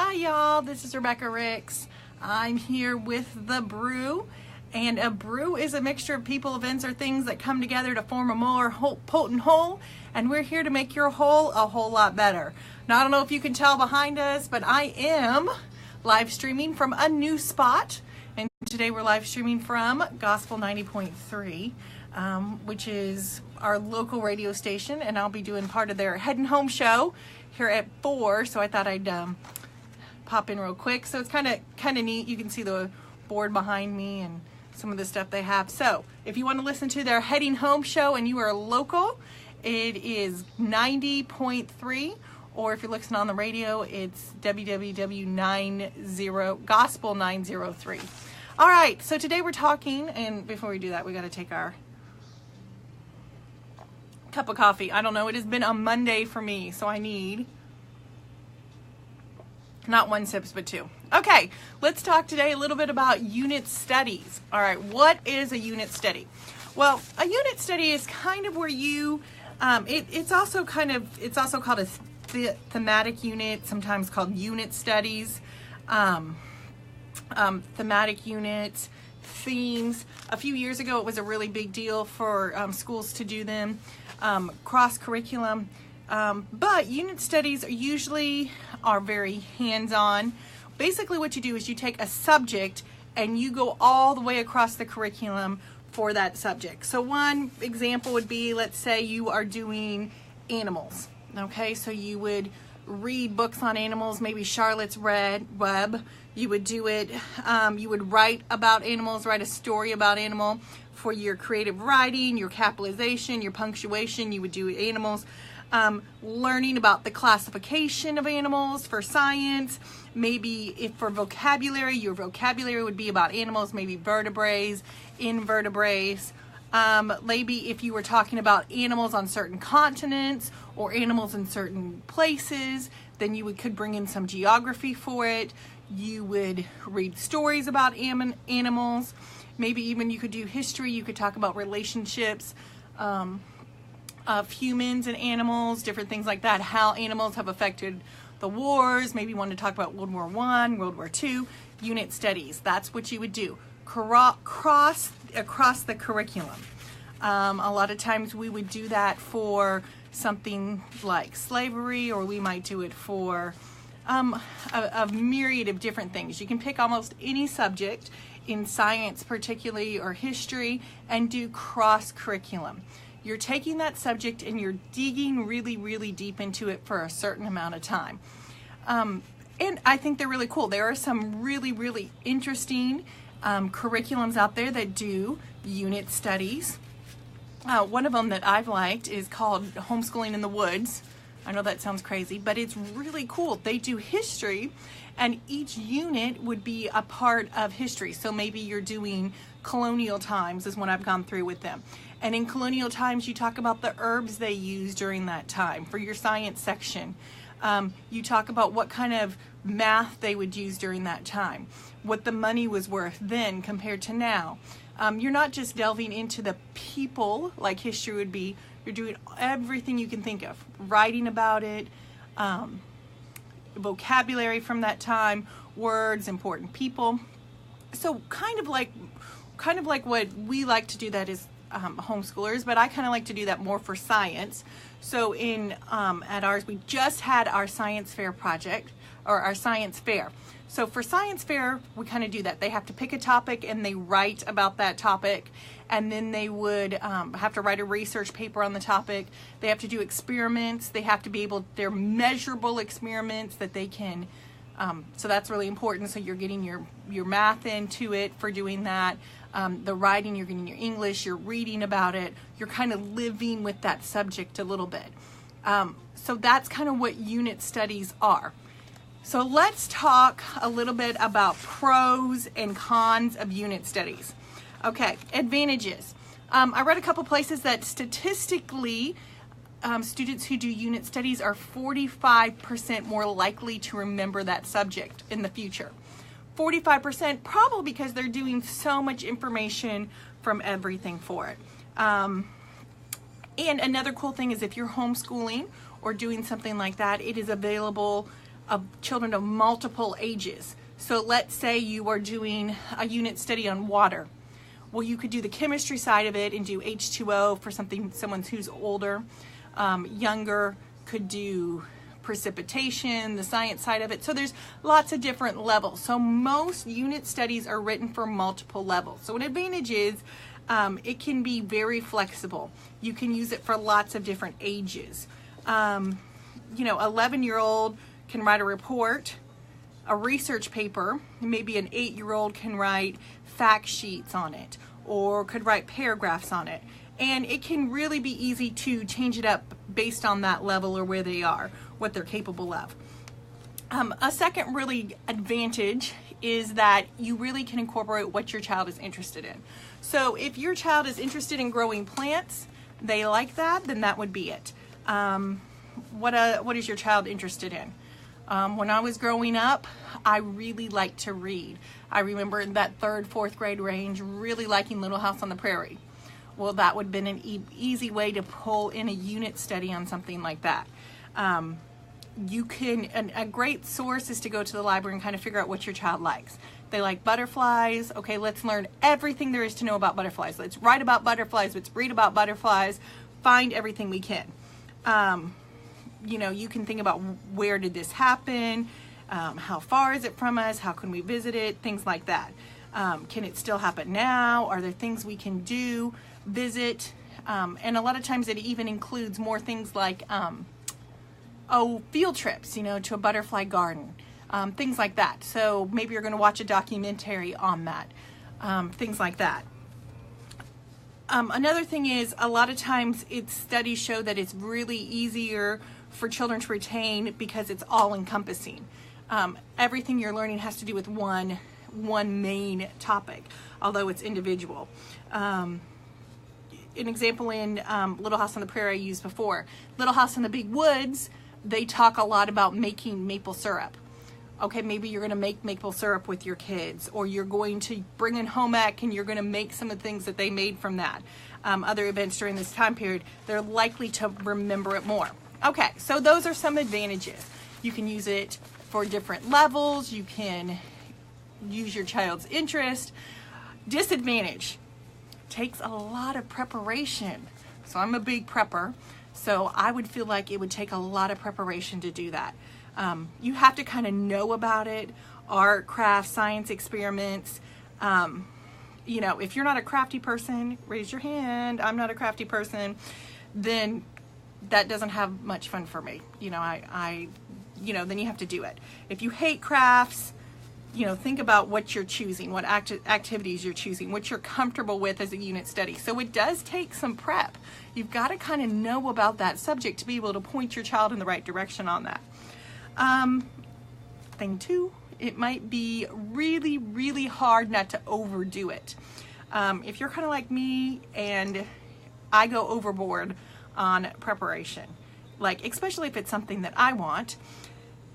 Hi y'all, this is Rebekah Ricks. I'm here with the brew, and a brew is a mixture of people, events, or things that come together to form a more potent whole, and we're here to make your whole a whole lot better. Now I don't know if you can tell behind us, but I am live streaming from a new spot, and today we're live streaming from Gospel 90.3, which is our local radio station, and I'll be doing part of their heading home show here at 4, so I thought I'd pop in real quick. So it's kind of neat. You can see the board behind me and some of the stuff they have. So if you want to listen to their heading home show and you are local, it is 90.3, or if you're listening on the radio, it's Gospel 903. All right, so today we're talking, and before we do that, we got to take our cup of coffee. I don't know, it has been a Monday for me, so I need not one sip, but two. Okay, let's talk today a little bit about unit studies. All right, what is a unit study? Well, a unit study is kind of where you, it's also called a thematic unit, sometimes called unit studies, thematic units, themes. A few years ago, it was a really big deal for schools to do them, cross-curriculum. But unit studies are very hands-on. Basically what you do is you take a subject and you go all the way across the curriculum for that subject. So one example would be, let's say you are doing animals. Okay, so you would read books on animals, maybe Charlotte's Web. You would do it, you would write about animals, write a story about animal for your creative writing, your capitalization, your punctuation. You would do animals. Learning about the classification of animals for science. Maybe if for vocabulary, your vocabulary would be about animals, maybe vertebrates, invertebrates. Maybe if you were talking about animals on certain continents or animals in certain places, then you could bring in some geography for it. You would read stories about animals. Maybe even you could do history. You could talk about relationships of humans and animals, different things like that, how animals have affected the wars. Maybe you want to talk about World War I, World War II, unit studies. That's what you would do across the curriculum. A lot of times we would do that for something like slavery, or we might do it for a myriad of different things. You can pick almost any subject in science particularly, or history, and do cross-curriculum. You're taking that subject and you're digging really, really deep into it for a certain amount of time. And I think they're really cool. There are some really, really interesting curriculums out there that do unit studies. One of them that I've liked is called Homeschooling in the Woods. I know that sounds crazy, but it's really cool. They do history, and each unit would be a part of history. So maybe you're doing colonial times is what I've gone through with them. And in colonial times, you talk about the herbs they used during that time for your science section. You talk about what kind of math they would use during that time, what the money was worth then compared to now. You're not just delving into the people like history would be. You're doing everything you can think of, writing about it, vocabulary from that time, words, important people. So kind of like what we like to do that is homeschoolers, but I kind of like to do that more for science. So at ours, we just had our science fair project, or our science fair. So for science fair, we kind of do that. They have to pick a topic and they write about that topic, and then they would have to write a research paper on the topic. They have to do experiments. They have to be they're measurable experiments that they can, so that's really important. So you're getting your math into it for doing that. The writing, you're getting your English, you're reading about it. You're kind of living with that subject a little bit. So that's kind of what unit studies are. So let's talk a little bit about pros and cons of unit studies. Okay, advantages. I read a couple places that statistically, students who do unit studies are 45% more likely to remember that subject in the future. 45%, probably because they're doing so much information from everything for it. And another cool thing is if you're homeschooling or doing something like that, it is available of children of multiple ages. So let's say you are doing a unit study on water. Well, you could do the chemistry side of it and do H2O for someone who's older. Younger could do precipitation, the science side of it. So there's lots of different levels. So most unit studies are written for multiple levels. So an advantage is it can be very flexible. You can use it for lots of different ages. 11-year-old can write a report, a research paper. Maybe an 8-year-old can write fact sheets on it or could write paragraphs on it. And it can really be easy to change it up based on that level or where they are, what they're capable of. A second really advantage is that you really can incorporate what your child is interested in. So if your child is interested in growing plants, they like that, then that would be it. What is your child interested in? When I was growing up, I really liked to read. I remember in that 3rd, 4th grade range, really liking Little House on the Prairie. Well, that would have been an easy way to pull in a unit study on something like that. A great source is to go to the library and kind of figure out what your child likes. They like butterflies. Okay, let's learn everything there is to know about butterflies. Let's write about butterflies. Let's read about butterflies. Find everything we can. You can think about where did this happen? How far is it from us? How can we visit it? Things like that. Can it still happen now? Are there things we can do? Visit? And a lot of times it even includes more things like field trips, to a butterfly garden, things like that. So maybe you're going to watch a documentary on that, things like that. Another thing is a lot of times studies show that it's really easier for children to retain because it's all encompassing. Everything you're learning has to do with one main topic, although it's individual. An example in Little House on the Prairie I used before. Little House in the Big Woods, they talk a lot about making maple syrup. Okay, maybe you're going to make maple syrup with your kids, or you're going to bring in home ec and you're going to make some of the things that they made from that. Other events during this time period, they're likely to remember it more. Okay, so those are some advantages. You can use it for different levels. You can use your child's interest. Disadvantage, takes a lot of preparation. So I'm a big prepper, so I would feel like it would take a lot of preparation to do that. You have to kind of know about it, art, craft, science experiments. If you're not a crafty person, raise your hand. I'm not a crafty person. Then that doesn't have much fun for me. Then you have to do it. If you hate crafts, think about what you're choosing, what activities you're choosing, what you're comfortable with as a unit study. So it does take some prep. You've got to kind of know about that subject to be able to point your child in the right direction on that. Thing 2, it might be really, really hard not to overdo it. If you're kind of like me and I go overboard on preparation, especially if it's something that I want,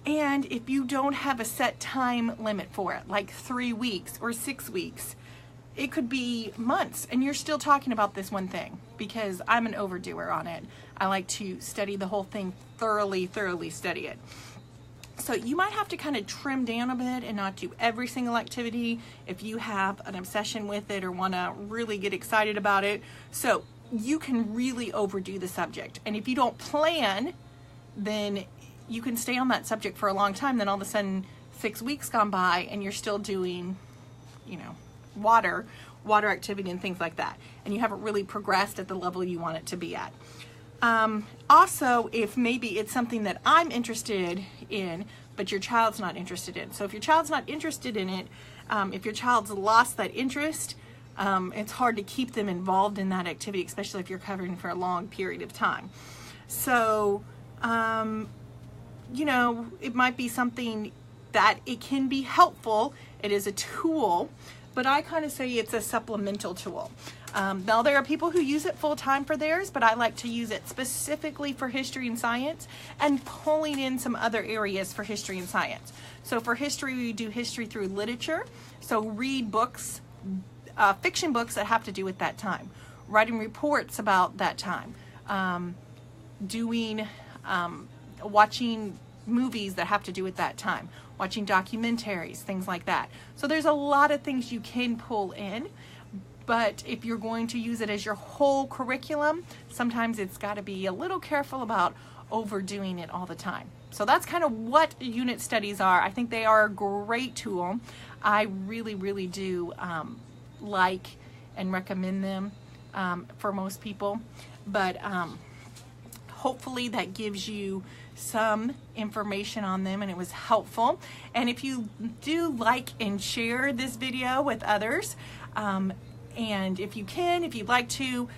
and if you don't have a set time limit for it, like 3 weeks or 6 weeks, it could be months and you're still talking about this one thing, because I'm an overdoer on it. I like to study the whole thing thoroughly study it. So you might have to kind of trim down a bit and not do every single activity if you have an obsession with it or want to really get excited about it. So you can really overdo the subject. And if you don't plan, then you can stay on that subject for a long time. Then all of a sudden 6 weeks gone by and you're still doing, water activity and things like that. And you haven't really progressed at the level you want it to be at. Also, if maybe it's something that I'm interested in, but your child's not interested in. So if your child's not interested in it, if your child's lost that interest, it's hard to keep them involved in that activity, especially if you're covering for a long period of time. So, it might be something that it can be helpful. It is a tool, but I kind of say it's a supplemental tool. Now there are people who use it full time for theirs, but I like to use it specifically for history and science and pulling in some other areas for history and science. So for history, we do history through literature. So read books, fiction books that have to do with that time, writing reports about that time, watching movies that have to do with that time, watching documentaries, things like that. So there's a lot of things you can pull in, but if you're going to use it as your whole curriculum, sometimes it's got to be a little careful about overdoing it all the time. So that's kind of what unit studies are. I think they are a great tool. I really, really do like and recommend them for most people, but hopefully that gives you some information on them and it was helpful. And if you do like and share this video with others, and if you can, if you'd like to,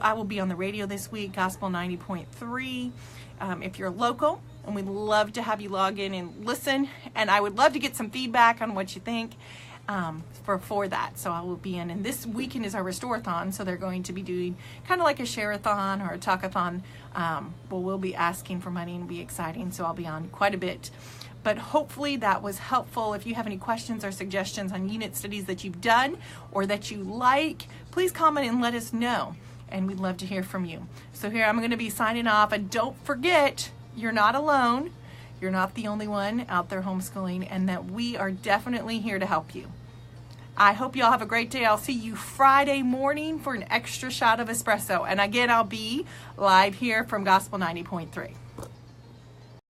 I will be on the radio this week, Gospel 90.3, if you're local, and we'd love to have you log in and listen, and I would love to get some feedback on what you think for that. So I will be in, and this weekend is our Restore-a-thon, so they're going to be doing kind of like a share-a-thon or a talk-a-thon. Well, we'll be asking for money and it'll be exciting, so I'll be on quite a bit. But hopefully that was helpful. If you have any questions or suggestions on unit studies that you've done or that you like, please comment and let us know, and we'd love to hear from you. So here I'm going to be signing off, and don't forget, you're not alone. You're not the only one out there homeschooling, and that we are definitely here to help you. I hope you all have a great day. I'll see you Friday morning for an extra shot of espresso. And again, I'll be live here from Gospel 90.3.